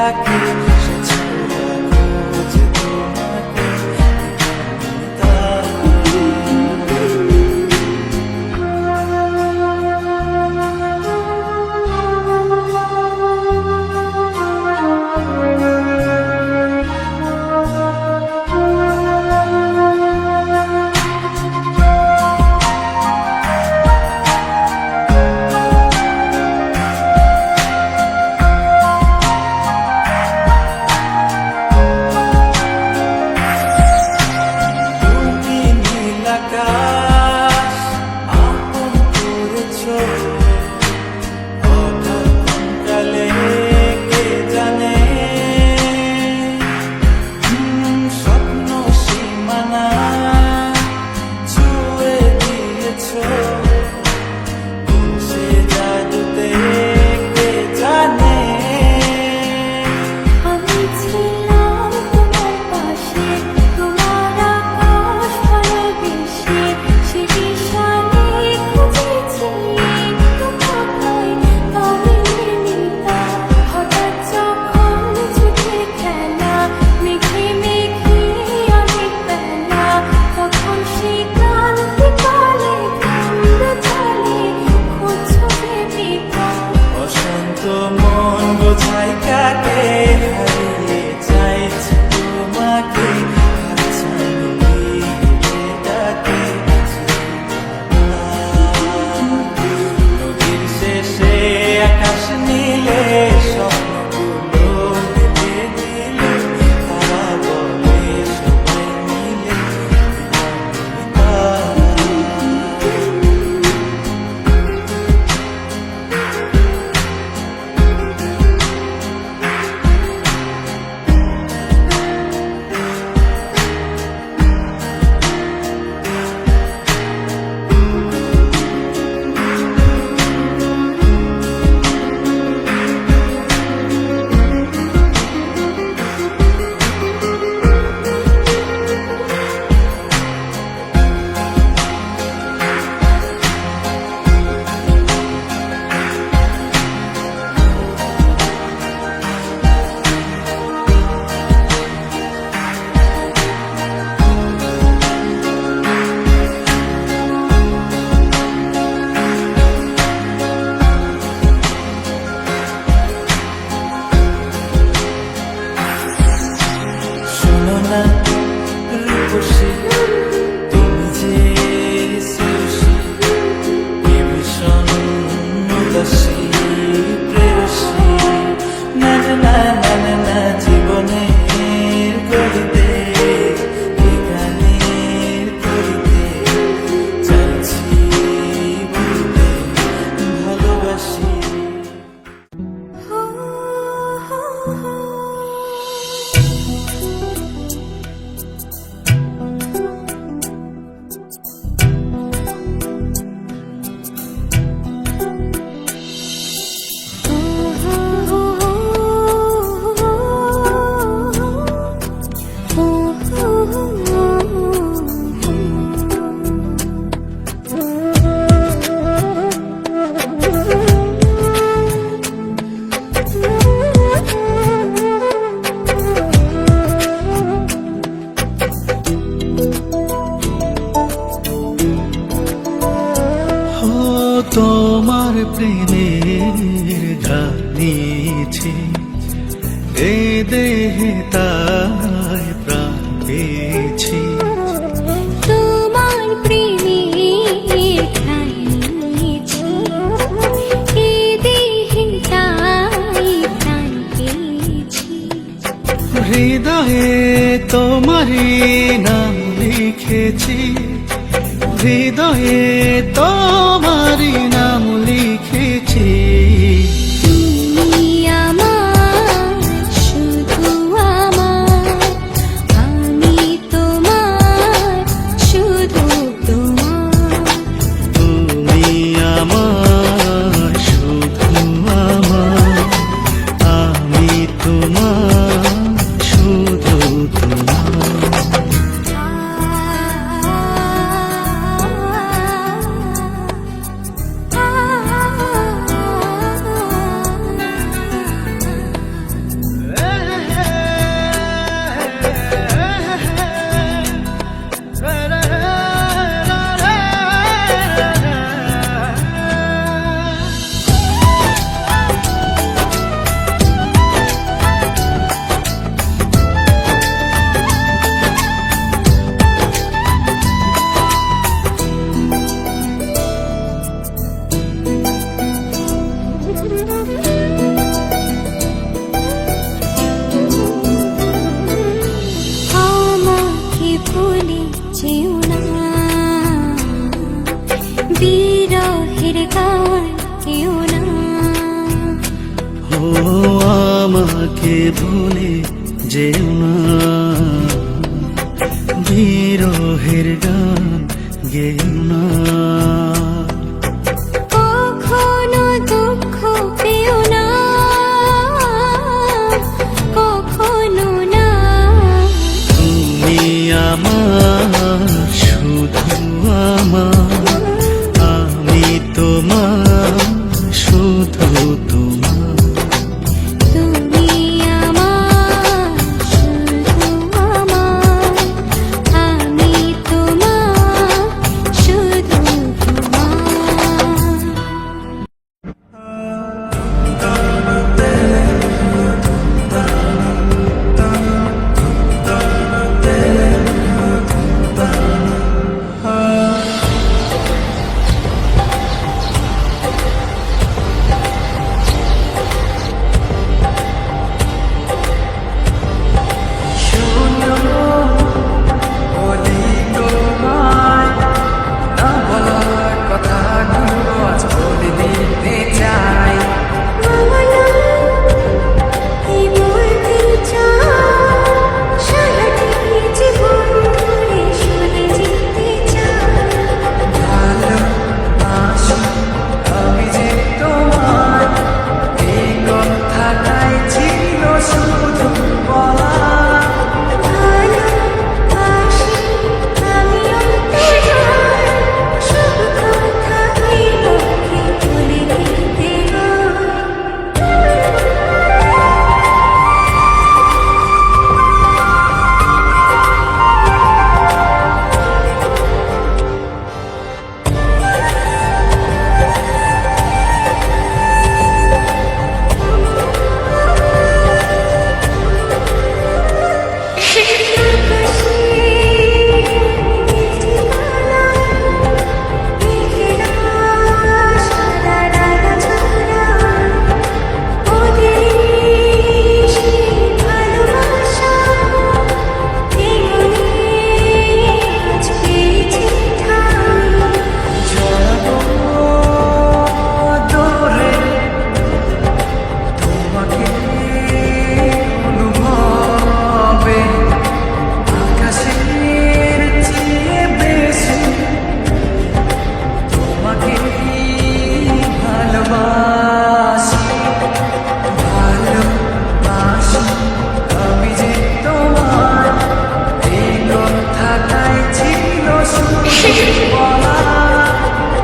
ডাকে সে ছাড়া খোঁজে তোমাকে তুমি যে সুশী এ ভীষণ উদাসী প্রেয়সী না না না না না জীবনের গলিতে গানের করিতে চাইছি বলতে ভালোবাসি তোমার প্রেমের ঘানিছে এ দেহে তাই প্রাণ পেয়েছি তোমার প্রেমের ঘানিছে এ দেহে তাই প্রাণ পেয়েছি হৃদয়ে তোমারই নাম লিখেছি হৃদয়ে তোমারই নাম লিখেছি তুমি আমার শুধু আমার আমি তোমার শুধু তোমার তুমি আমার শুধু আমার আমি তোমার শুধু তোমার আমাকে ভুলে যেও না, বিরহের গান গেও না। কখনো দুঃখ পেও না, কখনো না। তুমি আমার, শুধু আমার, আমি তোমার, শুধু তোমার। তুমি আমার, শুধু আমার, আমি তোমার, শুধু তোমার। বলি তোমায়, না বলার কথাগুলো আজ বলে দিতে চাই। বলো, কি বলতে চাও, সারাটি জীবন ধরে শুনে যেতে চাই। ভালোবাসি আমি যে তোমায়, এই কথাটাই ছিল শুধু বলা। ভালোবাসি আমিও তোমায়, সব কথা এই মুখে বলে দিতে হয়। দূরে তোমাকে অনুভবে আকাশের চেয়ে বেশি তোমাকে ভালোবাসি। ভালোবাসি আমি যে তোমার, এই কথাটাই ছিল শুধু বলা।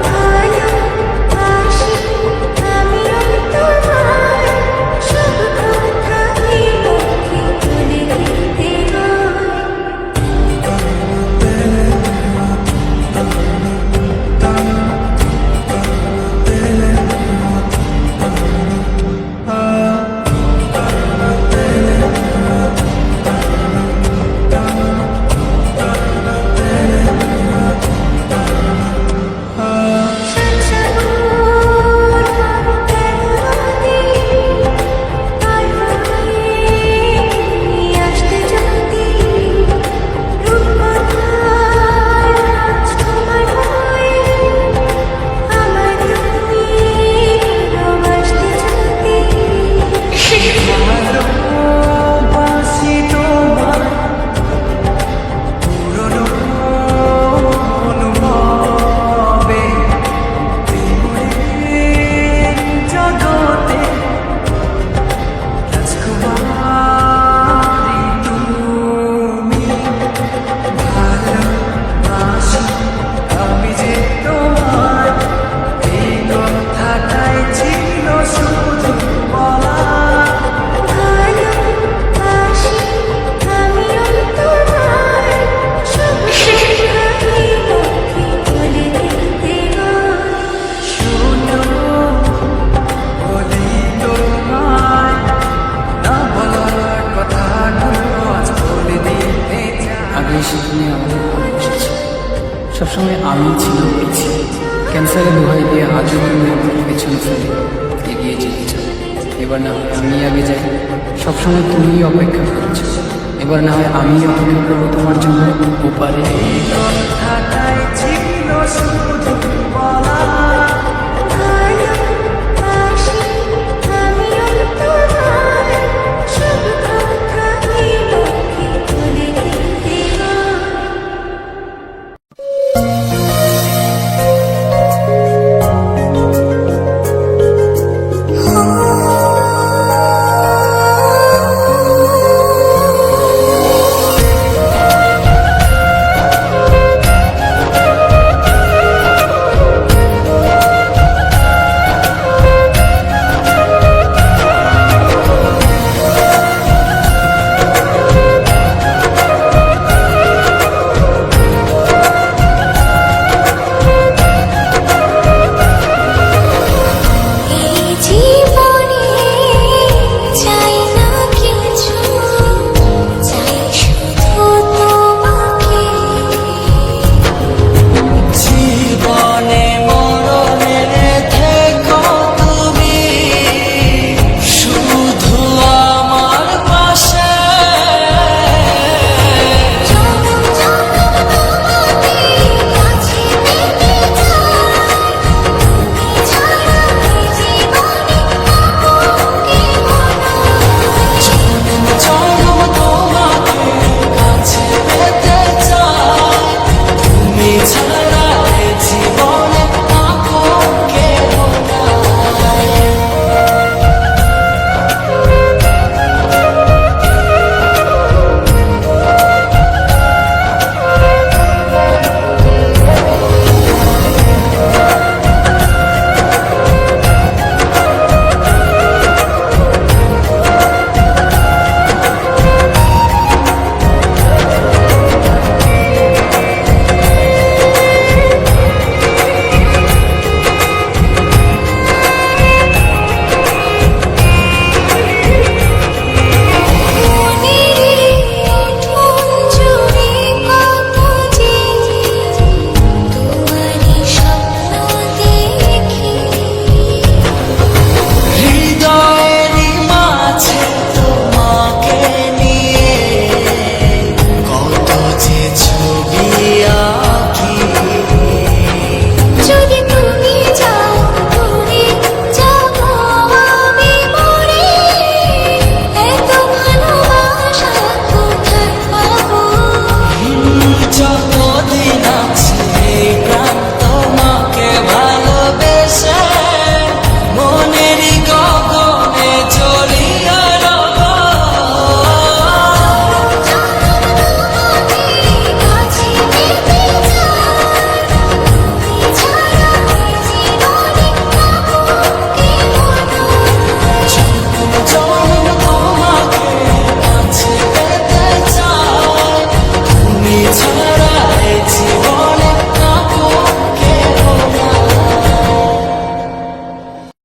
ভালোবাসি আমিও তোমায়, সব কথা এই মুখে বলে দিতে হয়। ভালোবাসি তোমার পুরনো অনুভবে, প্রেমের জগতে রাজকুমারী তুমি। ভালোবাসি আমি যে তোমার, এই কথাটাই ছিল শুধু বলা। ভালোবাসি আমিও তোমায়, সব কথা এই মুখে বলে দিতে হয়। শোনো, বলি তোমায়, না বলার কথাগুলো আজ বলে দিতে চাই। আগে সেখানে আমাদের ভালোবেসেছে, সবসময় আমি ছিলাম পিছিয়ে, ক্যান্সারের দোহাই দিয়ে আজও তুমি আমাকে পেছনে ফেলে এগিয়ে যেতে চাও। এবার না হয় আমি আগে যাই, সবসময় তুমিই অপেক্ষা করছো। এবার না হয় আমি অপেক্ষা করবো তোমার জন্য ওপারে। কথাটাই ছিল শুধু